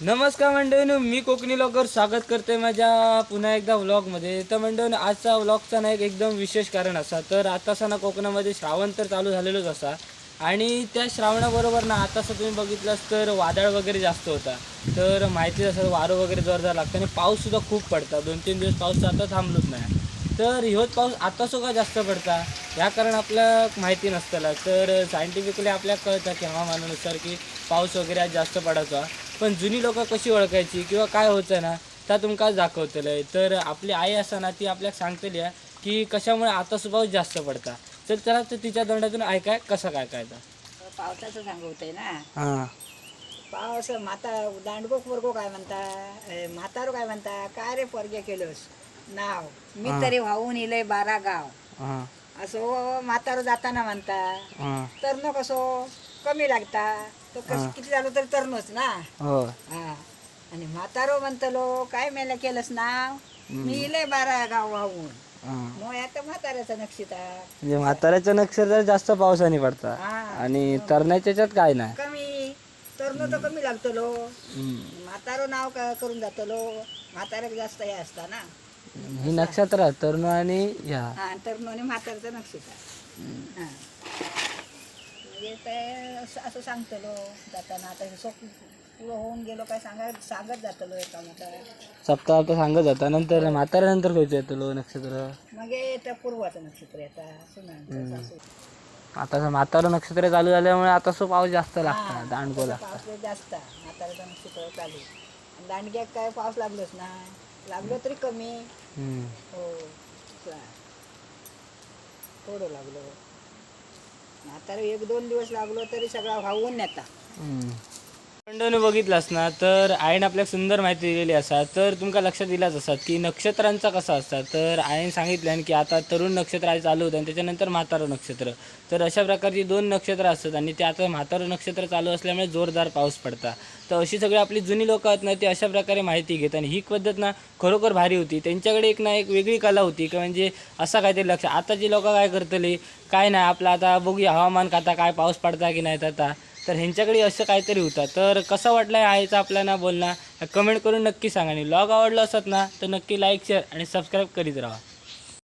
नमस्कार मंडळींनो, मी कोकणी लॉगर स्वागत करते माझ्या पुन्हा एकदा व्लॉगमध्ये. तर मंडळींनो, आजचा व्लॉगचा ना एक एकदम विशेष कारण असा, तर आतासा ना कोकणामध्ये श्रावण तर चालू झालेलंच असा आणि त्या श्रावणाबरोबर ना आतासं तुम्ही बघितलंच तर वादळ वगैरे जास्त होता. तर माहिती असं वारं वगैरे जोरदार लागतं आणि पाऊससुद्धा खूप पडता. 2-3 दिवस पाऊस आता थांबलोच नाही. तर ह्योच पाऊस आतासो का जास्त पडता ह्या कारण आपल्याला माहिती नसतला. तर सायंटिफिकली आपल्याला कळतं की हवामानानुसार की पाऊस वगैरे आज जास्त पडायचा. पण जुनी लोकं कशी ओळखायची किंवा काय होतं ना त्या तुमका आज दाखवतलं. तर आपली आई असा ना ती आपल्याला सांगतली की कशामुळे आता पाऊस जास्त पडता. तर चला तर तिच्या तोंडातून ऐकाय कसं काय काय पावसाचं सांगवतंय ना. हां पाऊस दांडगो पोरगो काय म्हणता, म्हातारो काय म्हणता, काय रे पोरगे केलोस नाव मी हा. तरी वाहून इलय 12 गाव हां असो. म्हातारो जाताना म्हणता हां तरणो कसो कमी लागता, तो हा. किती झालो तरी तरणोच ना. हो हा. आणि म्हातारो म्हणतलो काय मेला केलंस नाव, मी इलय 12 गाव वाहून. हां. मग आता म्हाताऱ्याचा नक्षिता म्हणजे म्हाताऱ्याचं नक्षत्र जास्त पावसाने पडता हा. आणि तरण्याच्या याच्यात काय नाही. कमी तरणो तर कमी लागतलो, हम्म. म्हातारो नाव करून जातलो. म्हाताऱ्याक जास्त हे असता ना. ही नक्षत्र तरुण आणि ह्या हा, तरणो आणि म्हाताऱ्याचं नक्षत्र. हा. म्हणजे ते असं सांगतलो जाताना. आता हे सोप पुढं होऊन गेलो काय सांगत जातलो एका म्हाताऱ्या. सप्ताह आता सांगत जाता. नंतर म्हाताऱ्यानंतर खायचं येतं नक्षत्र. मग त्या पूर्वाचं नक्षत्र येतात सुनांचं. आता म्हातारा नक्षत्र चालू झाल्यामुळे आता सो पाऊस जास्त लागता, हा, दांडगो आता लागता. पाऊस लय जास्त म्हाताऱ्याचं नक्षत्र चालू. दांडग्यात काय पाऊस लागलोच ना, लागलो तरी कमी. हम्म. हो, थोडं लागलो. म्हातारा 1-2 दिवस लागलो तरी सगळा वाहून नेता. मंडळीने बघितलास ना तर आईने आपल्याला सुंदर माहिती दिलेली असा. तर तुमका लक्षात दिलाच असतात की नक्षत्रांचा कसा असतात. तर आईने सांगितलं की आता तरुण नक्षत्र आधी चालू होतं आणि त्याच्यानंतर म्हातारं नक्षत्र. तर अशा प्रकारची 2 नक्षत्र असतात आणि ते आता म्हातारं नक्षत्र चालू असल्यामुळे जोरदार पाऊस पडता. तर अशी सगळी आपली जुनी लोकं आहेत ना ती अशा प्रकारे माहिती घेतात आणि ही पद्धत ना खरोखर भारी होती. त्यांच्याकडे एक ना एक वेगळी कला होती की म्हणजे असा काहीतरी लक्ष. आताची लोकं काय करतली काय नाही आपलं आता बघूया हवामान खाता काय पाऊस पडता की नाही आता. तर ह्यांच्याकडे असं काहीतरी होतं. तर कसं वाटलं आईचं आपल्याला बोलणं कमेंट करून नक्की सांगा आणि व्लॉग आवडला असत ना तर नक्की लाईक शेअर आणि सबस्क्राईब करीत राहा.